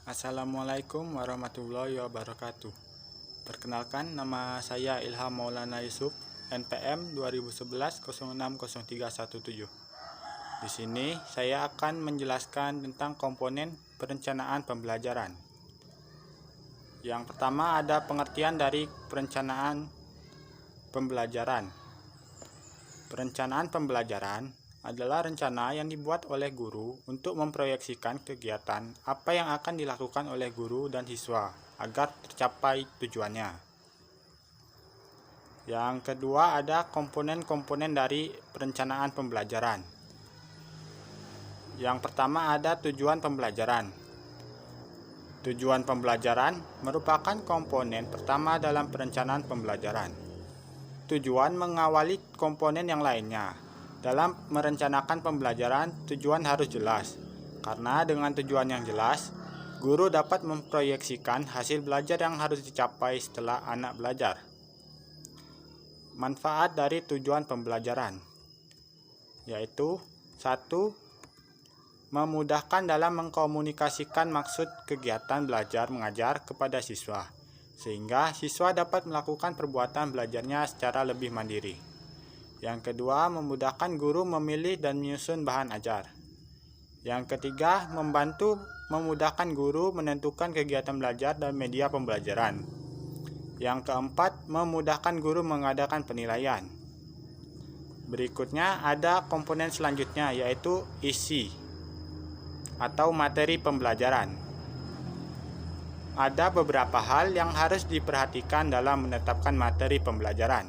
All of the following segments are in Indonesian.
Assalamualaikum warahmatullahi wabarakatuh. Perkenalkan, nama saya Ilham Maulana Yusuf, NPM 2011 060317. Di sini saya akan menjelaskan tentang komponen perencanaan pembelajaran. Yang pertama ada pengertian dari perencanaan pembelajaran. Perencanaan pembelajaran adalah rencana yang dibuat oleh guru untuk memproyeksikan kegiatan apa yang akan dilakukan oleh guru dan siswa agar tercapai tujuannya. Yang kedua ada komponen-komponen dari perencanaan pembelajaran. Yang pertama ada tujuan pembelajaran. Tujuan pembelajaran merupakan komponen pertama dalam perencanaan pembelajaran. Tujuan mengawali komponen yang lainnya. Dalam merencanakan pembelajaran, tujuan harus jelas, karena dengan tujuan yang jelas, guru dapat memproyeksikan hasil belajar yang harus dicapai setelah anak belajar. Manfaat dari tujuan pembelajaran yaitu 1. Memudahkan dalam mengkomunikasikan maksud kegiatan belajar mengajar kepada siswa, sehingga siswa dapat melakukan perbuatan belajarnya secara lebih mandiri. Yang kedua, memudahkan guru memilih dan menyusun bahan ajar. Yang ketiga, memudahkan guru menentukan kegiatan belajar dan media pembelajaran. Yang keempat, memudahkan guru mengadakan penilaian. Berikutnya ada komponen selanjutnya yaitu isi atau materi pembelajaran. Ada beberapa hal yang harus diperhatikan dalam menetapkan materi pembelajaran.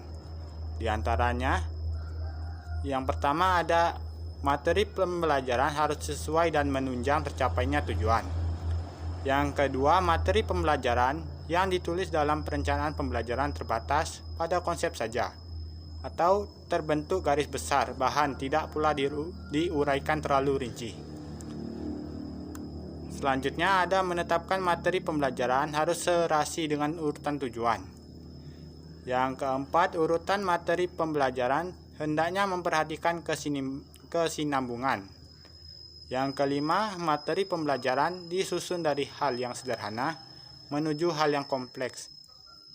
Di antaranya, yang pertama ada materi pembelajaran harus sesuai dan menunjang tercapainya tujuan. Yang kedua, materi pembelajaran yang ditulis dalam perencanaan pembelajaran terbatas pada konsep saja, atau terbentuk garis besar bahan, tidak pula diuraikan terlalu rinci. Selanjutnya ada menetapkan materi pembelajaran harus serasi dengan urutan tujuan. Yang keempat, urutan materi pembelajaran hendaknya memperhatikan kesinambungan. Yang kelima, materi pembelajaran disusun dari hal yang sederhana menuju hal yang kompleks,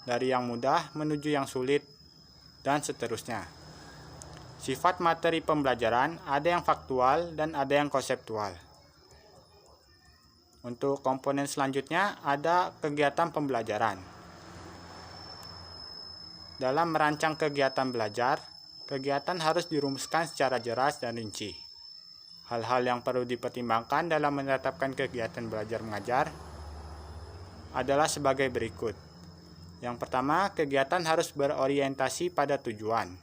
dari yang mudah menuju yang sulit, dan seterusnya. Sifat materi pembelajaran ada yang faktual dan ada yang konseptual. Untuk komponen selanjutnya ada kegiatan pembelajaran. Dalam merancang kegiatan belajar, kegiatan harus dirumuskan secara jelas dan rinci. Hal-hal yang perlu dipertimbangkan dalam menetapkan kegiatan belajar mengajar adalah sebagai berikut. Yang pertama, kegiatan harus berorientasi pada tujuan.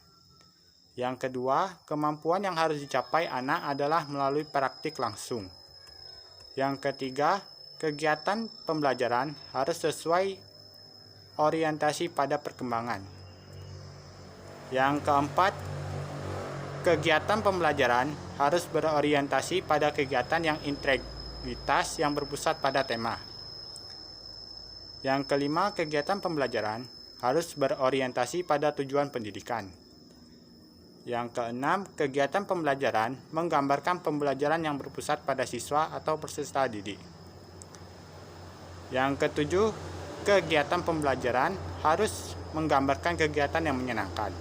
Yang kedua, kemampuan yang harus dicapai anak adalah melalui praktik langsung. Yang ketiga, kegiatan pembelajaran harus sesuai orientasi pada perkembangan. Yang keempat, kegiatan pembelajaran harus berorientasi pada kegiatan yang integritas yang berpusat pada tema. Yang kelima, kegiatan pembelajaran harus berorientasi pada tujuan pendidikan. Yang keenam, kegiatan pembelajaran menggambarkan pembelajaran yang berpusat pada siswa atau peserta didik. Yang ketujuh, kegiatan pembelajaran harus menggambarkan kegiatan yang menyenangkan.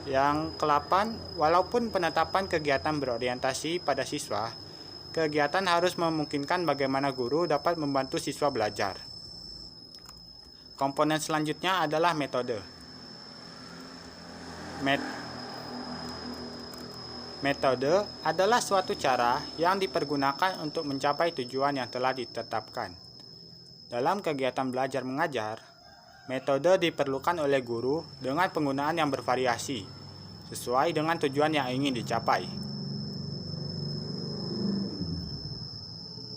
Yang ke-8, walaupun penetapan kegiatan berorientasi pada siswa, kegiatan harus memungkinkan bagaimana guru dapat membantu siswa belajar. Komponen selanjutnya adalah metode. Metode adalah suatu cara yang dipergunakan untuk mencapai tujuan yang telah ditetapkan. Dalam kegiatan belajar mengajar, metode diperlukan oleh guru dengan penggunaan yang bervariasi, sesuai dengan tujuan yang ingin dicapai.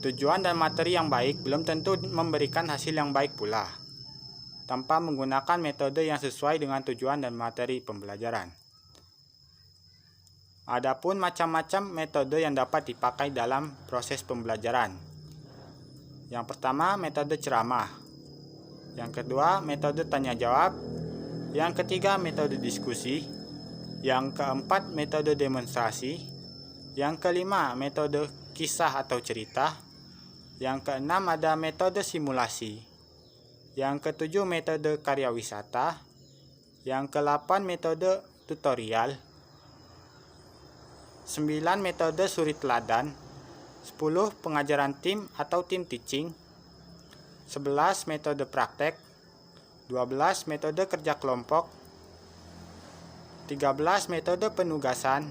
Tujuan dan materi yang baik belum tentu memberikan hasil yang baik pula, tanpa menggunakan metode yang sesuai dengan tujuan dan materi pembelajaran. Adapun macam-macam metode yang dapat dipakai dalam proses pembelajaran. Yang pertama, metode ceramah. Yang kedua, metode tanya jawab. Yang ketiga, metode diskusi. Yang keempat, metode demonstrasi. Yang kelima, metode kisah atau cerita. Yang keenam ada metode simulasi. Yang ketujuh metode karya wisata. Yang ke-8 metode tutorial. 9 metode suri teladan. 10 pengajaran tim atau team teaching. 11 metode praktek. 12 metode kerja kelompok. 13 metode penugasan.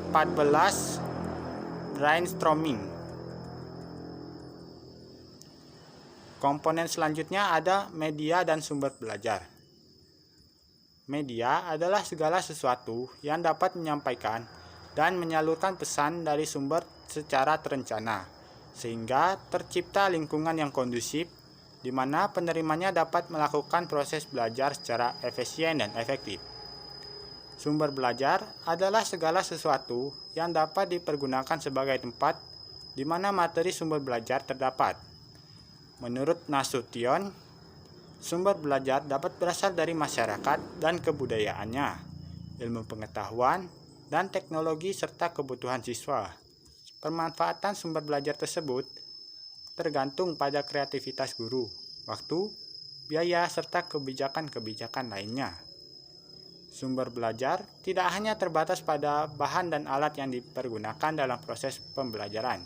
14 brainstorming. Komponen selanjutnya ada media dan sumber belajar. Media adalah segala sesuatu yang dapat menyampaikan dan menyalurkan pesan dari sumber secara terencana, sehingga tercipta lingkungan yang kondusif di mana penerimanya dapat melakukan proses belajar secara efisien dan efektif. Sumber belajar adalah segala sesuatu yang dapat dipergunakan sebagai tempat di mana materi sumber belajar terdapat. Menurut Nasution, sumber belajar dapat berasal dari masyarakat dan kebudayaannya, ilmu pengetahuan, dan teknologi serta kebutuhan siswa. Pemanfaatan sumber belajar tersebut tergantung pada kreativitas guru, waktu, biaya, serta kebijakan-kebijakan lainnya. Sumber belajar tidak hanya terbatas pada bahan dan alat yang dipergunakan dalam proses pembelajaran,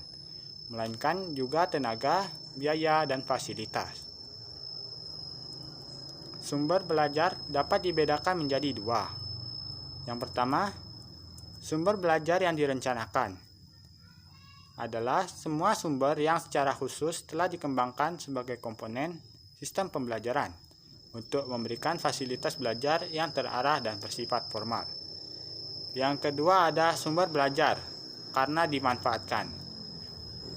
melainkan juga tenaga, biaya, dan fasilitas. Sumber belajar dapat dibedakan menjadi dua. Yang pertama, sumber belajar yang direncanakan adalah semua sumber yang secara khusus telah dikembangkan sebagai komponen sistem pembelajaran untuk memberikan fasilitas belajar yang terarah dan bersifat formal. Yang kedua ada sumber belajar karena dimanfaatkan.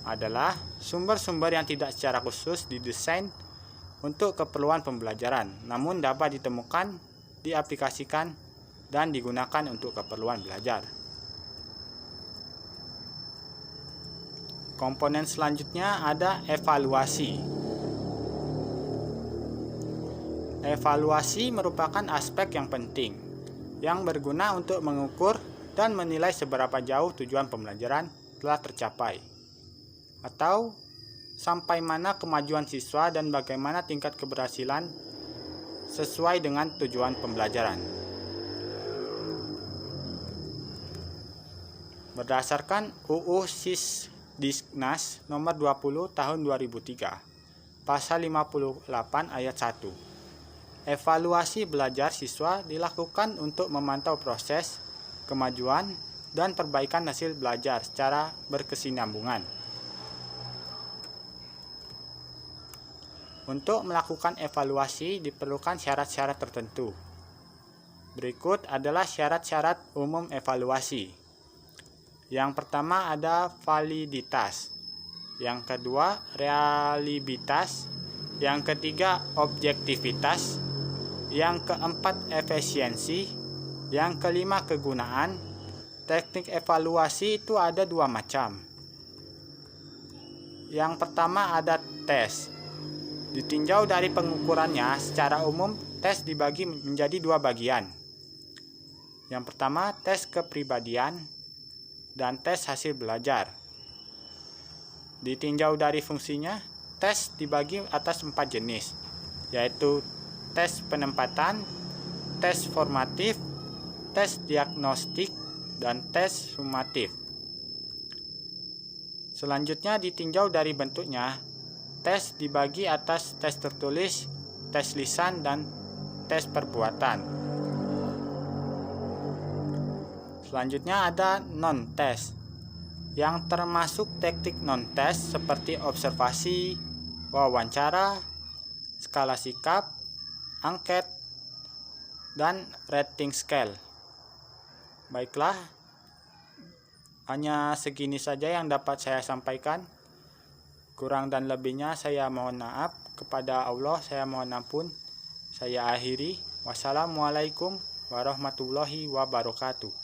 Adalah sumber-sumber yang tidak secara khusus didesain untuk keperluan pembelajaran, namun dapat ditemukan, diaplikasikan, dan digunakan untuk keperluan belajar. Komponen selanjutnya ada evaluasi. Evaluasi merupakan aspek yang penting, yang berguna untuk mengukur dan menilai seberapa jauh tujuan pembelajaran telah tercapai, atau sampai mana kemajuan siswa dan bagaimana tingkat keberhasilan sesuai dengan tujuan pembelajaran. Berdasarkan UU Sisdiknas nomor 20 tahun 2003, pasal 58 ayat 1. Evaluasi belajar siswa dilakukan untuk memantau proses, kemajuan, dan perbaikan hasil belajar secara berkesinambungan. Untuk melakukan evaluasi diperlukan syarat-syarat tertentu. Berikut adalah syarat-syarat umum evaluasi. Yang pertama ada validitas. Yang kedua reliabilitas. Yang ketiga objektivitas. Yang keempat efisiensi. Yang kelima kegunaan. Teknik evaluasi itu ada dua macam. Yang pertama ada tes. Ditinjau dari pengukurannya, secara umum tes dibagi menjadi dua bagian. Yang pertama, tes kepribadian dan tes hasil belajar. Ditinjau dari fungsinya, tes dibagi atas 4 jenis, yaitu tes penempatan, tes formatif, tes diagnostik, dan tes sumatif. Selanjutnya ditinjau dari bentuknya. Tes dibagi atas tes tertulis, tes lisan, dan tes perbuatan. Selanjutnya ada non-tes, yang termasuk teknik non-tes seperti observasi, wawancara, skala sikap, angket, dan rating scale. Baiklah, hanya segini saja yang dapat saya sampaikan. Kurang dan lebihnya saya mohon maaf. Kepada Allah saya mohon ampun. Saya akhiri. Wassalamualaikum warahmatullahi wabarakatuh.